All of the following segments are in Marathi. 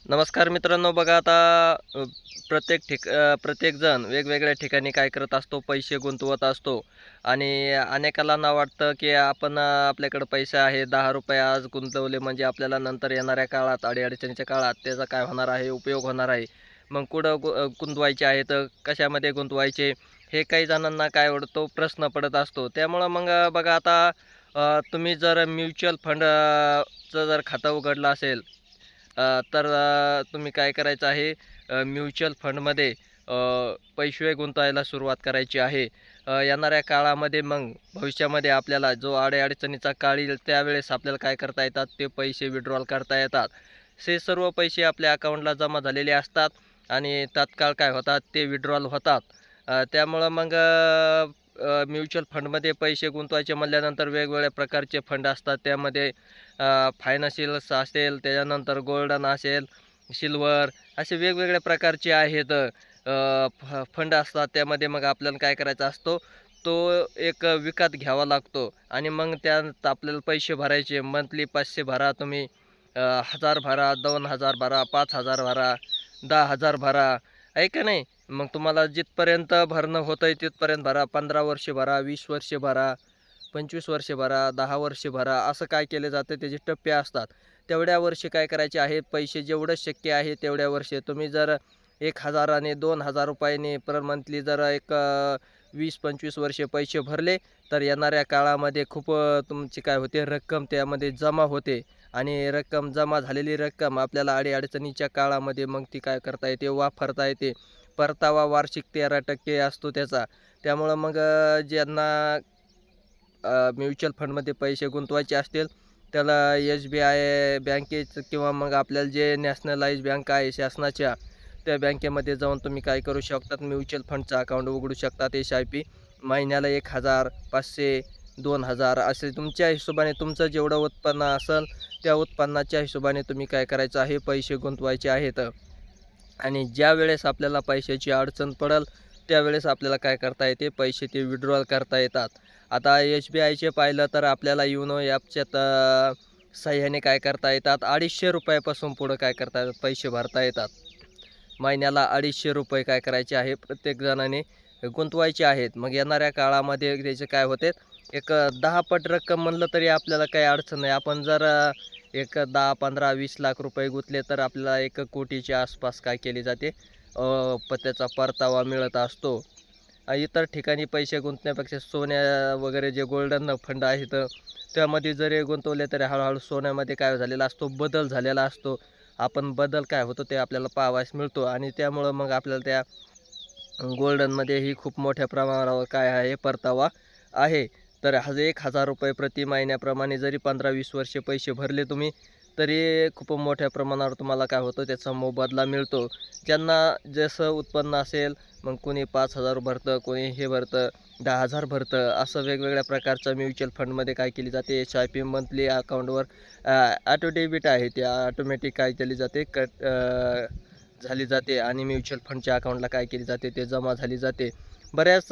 नमस्कार मित्रांनो, बघा आता प्रत्येक जण वेगवेगळ्या ठिकाणी काय करत असतो, पैसे गुंतवत असतो आणि अनेकांना वाटतं की आपण आपल्याकडे पैसे आहे, ₹10 आज गुंतवले म्हणजे आपल्याला नंतर येणाऱ्या काळात, अडीअडचणीच्या काळात त्याचा काय होणार आहे, उपयोग होणार आहे. मग कुठं गुंतवायचे आहेत, कशामध्ये गुंतवायचे, हे काही जणांना काय आवडतो प्रश्न पडत असतो. त्यामुळं मग बघा आता तुम्ही जर म्युच्युअल फंड जर खातं उघडलं असेल, तर तुम्ही काय करायचं आहे, म्युच्युअल फंडमध्ये पैसे गुंतवायला सुरुवात करायची आहे. येणाऱ्या काळामध्ये मग भविष्यामध्ये आपल्याला जो अडीअडचणीचा काळ येईल त्यावेळेस आपल्याला काय करता येतात, ते पैसे विड्रॉल करता येतात. हे सर्व पैसे आपल्या अकाउंटला जमा झालेले असतात आणि तात्काळ काय होतात, ते विड्रॉल होतात. त्यामुळं मग म्युच्युअल फंडमध्ये पैसे गुंतवायचे म्हटल्यानंतर वेगवेगळ्या प्रकारचे फंड असतात. त्यामध्ये फायनान्शियल्स असेल, त्याच्यानंतर गोल्डन असेल, सिल्वर असे वेगवेगळ्या प्रकारचे आहेत फंड असतात. त्यामध्ये मग आपल्याला काय करायचा असतो, तो एक विकत घ्यावा लागतो आणि मग त्यात आपल्याला पैसे भरायचे. मंथली 500 भरा तुम्ही, 1000 भरा, 2000 भरा, 5000 भरा, 10,000 भरा, आहे का नाही? मग तुम्हाला जिथपर्यंत भरणं होतंय तिथपर्यंत भरा. 15 वर्षे भरा, 20 वर्षे भरा, 25 वर्षे भरा, 10 वर्षे भरा, असं काय केलं जातं, त्याचे टप्पे असतात. तेवढ्या वर्षी काय करायचे आहे, पैसे जेवढं शक्य आहे तेवढ्या वर्षे तुम्ही जर 1,000 आणि ₹2,000 पर मंथली जर एक 20-25 वर्षे पैसे भरले, तर येणाऱ्या काळामध्ये खूप तुमची काय होते, रक्कम त्यामध्ये जमा होते आणि रक्कम जमा झालेली रक्कम आपल्याला अडीअडचणीच्या काळामध्ये मग ती काय करता येते, वापरता येते. परतावा वार्षिक 13% असतो त्याचा. त्यामुळं मग ज्यांना म्युच्युअल फंडमध्ये पैसे गुंतवायचे असतील, त्याला SBI बँकेचं किंवा मग आपल्याला जे नॅशनलाइज बँक आहे शासनाच्या, त्या बँकेमध्ये जाऊन तुम्ही काय करू शकतात, म्युच्युअल फंडचं अकाउंट उघडू शकतात. SIP महिन्याला 1,000, 500, 2,000 असे तुमच्या हिशोबाने तुमचं जेवढं उत्पन्न असेल, त्या उत्पन्नाच्या हिशोबाने तुम्ही काय करायचं आहे, पैसे गुंतवायचे आहेत. आणि ज्यावेळेस आपल्याला पैशाची अडचण पडेल, त्यावेळेस आपल्याला काय करता येते, पैसे ते विड्रॉल करता येतात. आता SBIचे पाहिलं तर आपल्याला युनो ॲपच्यात साहाय्याने काय करता येतात, ₹250 पासून पुढं काय करता येतात, पैसे भरता येतात. महिन्याला ₹250 काय करायचे आहे, प्रत्येक जणाने गुंतवायचे आहेत. मग येणाऱ्या काळामध्ये त्याचे काय होते, एक 10 पट रक्कम म्हणलं तरी आपल्याला काही अडचण नाही. आपण जर एक 10, 15, 20 लाख रुपये गुंतले तर आपल्याला 1 कोटीच्या आसपास काय केली जाते, त्याचा परतावा मिळत असतो. इतर ठिकाणी पैसे गुंतण्यापेक्षा सोन्या वगैरे जे गोल्डन फंड आहेत, त्यामध्ये जरी गुंतवले तरी हळूहळू सोन्यामध्ये काय झालेला असतो, बदल झालेला असतो. आपण बदल काय होतो ते आपल्याला पाहावयास मिळतो आणि त्यामुळं मग आपल्याला त्या गोल्डनमध्येही खूप मोठ्या प्रमाणावर काय आहे, परतावा आहे. तर ₹1,000 प्रति महिन्याप्रमाणे जरी 15-20 वर्षे पैसे भरले तुम्ही, तरी खूप मोठ्या प्रमाणावर तुम्हाला काय होतं, त्याचा मोबदला मिळतो. ज्यांना जसं उत्पन्न असेल, मग कोणी 5,000 भरतं, कोणी हे भरतं, 10,000 भरतं. असं वेगवेगळ्या प्रकारचं म्युच्युअल फंडमध्ये काय केली जाते, SIP मंथली अकाउंटवर ऑटो डेबिट आहे, ते ऑटोमॅटिक काय केली जाते, झाली जाते आणि म्युच्युअल फंडच्या अकाउंटला काय केली जाते, ते जमा झाली जाते. बऱ्याच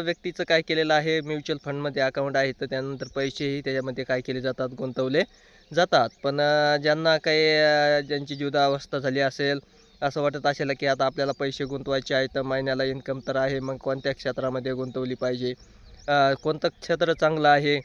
व्यक्तीचं काय केलेलं आहे, म्युच्युअल फंडमध्ये अकाउंट आहे, तर त्यानंतर पैसेही त्याच्यामध्ये काय केले जातात, गुंतवले जातात. पण ज्यांना काही ज्यांची जीवितावस्था झाली असेल, असं वाटत असेल की आता आपल्याला पैसे गुंतवायचे आहेत, तर महिन्याला इन्कम तर आहे, मग कोणत्या क्षेत्रामध्ये गुंतवली पाहिजे, कोणतं क्षेत्र चांगलं आहे,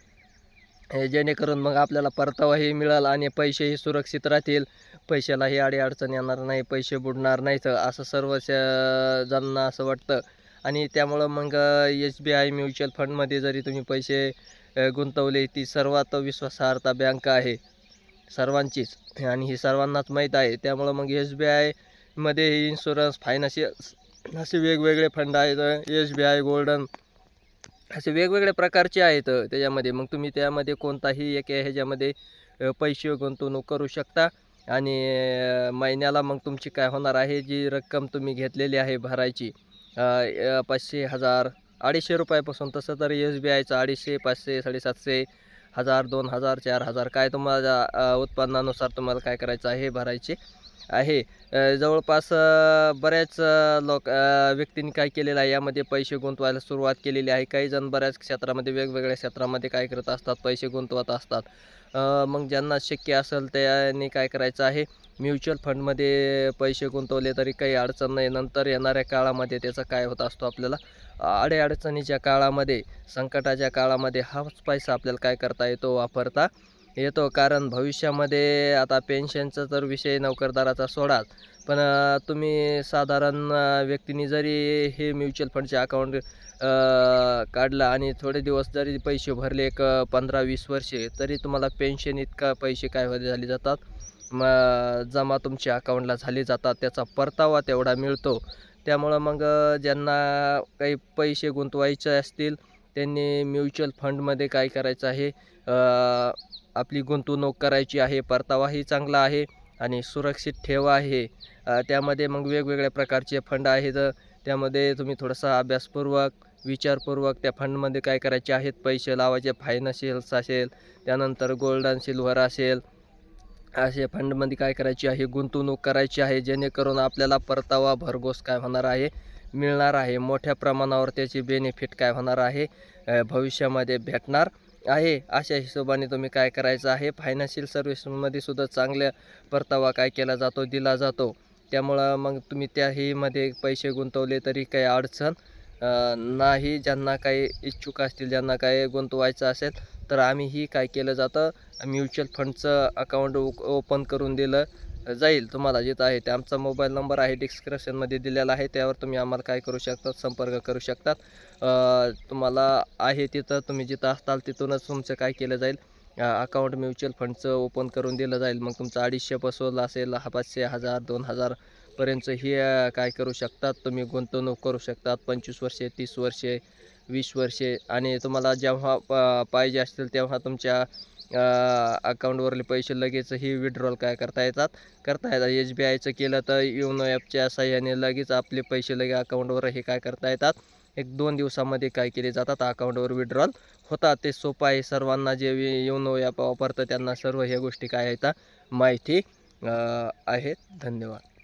हे जेणेकरून मग आपल्याला परतावाही मिळेल आणि पैसेही सुरक्षित राहतील. पैशालाही अडी-अडचण येणार नाही, पैसे बुडणार नाहीत, असं सर्व जणांना असं वाटतं. आणि त्यामुळं मग SBI म्युच्युअल फंडमध्ये जरी तुम्ही पैसे गुंतवले, ती सर्वात विश्वासार्हता बँक आहे सर्वांचीच आणि ही सर्वांनाच माहीत आहे. त्यामुळं मग SBIमध्ये इन्शुरन्स, फायनान्शियल असे वेगवेगळे फंड आहेत. SBI गोल्डन असे वेगवेगळ्या प्रकारचे आहेत त्याच्यामध्ये. मग तुम्ही त्यामध्ये कोणताही एक ह्याच्यामध्ये पैसे गुंतवणूक करू शकता आणि महिन्याला मग तुमची काय होणार आहे, जी रक्कम तुम्ही घेतलेली आहे भरायची, 500, 1000, ₹250 पासून, तसं तर SBIचं 250, 500, 750, 1000, 2000, 4000 काय तुम्हाला उत्पन्नानुसार तुम्हाला काय करायचं आहे, भरायचे आहे. जवळपास बऱ्याच व्यक्तींनी काय केलेलं आहे, यामध्ये पैसे गुंतवायला सुरुवात केलेली आहे. काही जण बऱ्याच क्षेत्रामध्ये, वेगवेगळ्या क्षेत्रामध्ये काय करत असतात, पैसे गुंतवत असतात. मग ज्यांना शक्य असेल त्यांनी काय करायचं आहे, म्युच्युअल फंडमध्ये पैसे गुंतवले तरी काही अडचण नाही. नंतर येणाऱ्या काळामध्ये त्याचा काय होत असतो आपल्याला अडीअडचणीच्या काळामध्ये, संकटाच्या काळामध्ये हाच पैसा आपल्याला काय करता येतो, वापरता येतो. कारण भविष्यामध्ये आता पेन्शनचा तर विषय नोकरदाराचा सोडाच, पण तुम्ही साधारण व्यक्तीने जरी हे म्युच्युअल फंडचे अकाउंट काढलं आणि थोडे दिवस जरी पैसे भरले, एक 15-20 वर्षे, तरी तुम्हाला पेन्शन इतका पैसे काय झाले जातात, जमा तुमच्या अकाउंटला झाले जातात. त्याचा परतावा तेवढा मिळतो. त्यामुळं मग ज्यांना काही पैसे गुंतवायचे असतील त्यांनी म्युच्युअल फंडमध्ये काय करायचं आहे, आपली गुंतवणूक करायची आहे. परतावाही चांगला आहे आणि सुरक्षित ठेव आहे. त्यामध्ये मग वेगवेगळ्या प्रकारचे फंड आहेत. त्यामध्ये तुम्ही थोडासा अभ्यासपूर्वक, विचारपूर्वक त्या फंडमध्ये काय करायचे आहेत, पैसे लावायचे. फायनान्शियल्स असेल, त्यानंतर गोल्ड आणि सिल्व्हर असेल, असे फंडमध्ये काय करायची आहे, गुंतवणूक करायची आहे. जेणेकरून आपल्याला परतावा भरघोस काय होणार आहे, मिळणार आहे. मोठ्या प्रमाणावर त्याची बेनिफिट काय होणार आहे, भविष्यामध्ये भेटणार आहे. अशा हिशोबाने तुम्ही काय करायचं आहे, फायनान्शियल सर्व्हिसमध्ये सुद्धा चांगल्या परतावा काय केला जातो, दिला जातो. त्यामुळं मग तुम्ही त्याहीमध्ये पैसे गुंतवले तरी काही अडचण नाही. ज्यांना काही इच्छुक असतील, ज्यांना काय गुंतवायचं असेल, तर आम्हीही काय केलं जातं, म्युच्युअल फंडचं अकाउंट ओपन करून दिलं जाईल. तुम्हाला जिथं आहे ते आमचा मोबाईल नंबर आहे, डिस्क्रिप्शनमध्ये दिलेला आहे. त्यावर तुम्ही आम्हाला काय करू शकता, संपर्क करू शकतात. तुम्हाला आहे तिथं, तुम्ही जिथं असताल तिथूनच तुमचं काय केलं जाईल, अकाउंट म्युच्युअल फंडचं ओपन करून दिलं जाईल. मग तुमचं 250 बसवलं असेल, 500, 1000, 2000 पर्यंतचं ही काय करू शकतात, तुम्ही गुंतवणूक करू शकतात. 25 वर्षे, 30 वर्षे, 20 वर्षे, आणि तुम्हाला जेव्हा पाहिजे असतील तेव्हा तुमच्या अकाउंटवरले पैसे लगेचही विड्रॉल काय करता येतात. SBIचं केलं तर योनो ॲपच्या साहाय्याने लगेच आपले पैसे लगेच अकाउंटवरही काय करता येतात, 1-2 दिवसामध्ये काय केले जातात, अकाउंटवर विड्रॉल होतात. ते सोपं आहे. सर्वांना जे योनो ॲप वापरतं त्यांना सर्व ह्या गोष्टी काय आहेत, माहिती आहेत. धन्यवाद.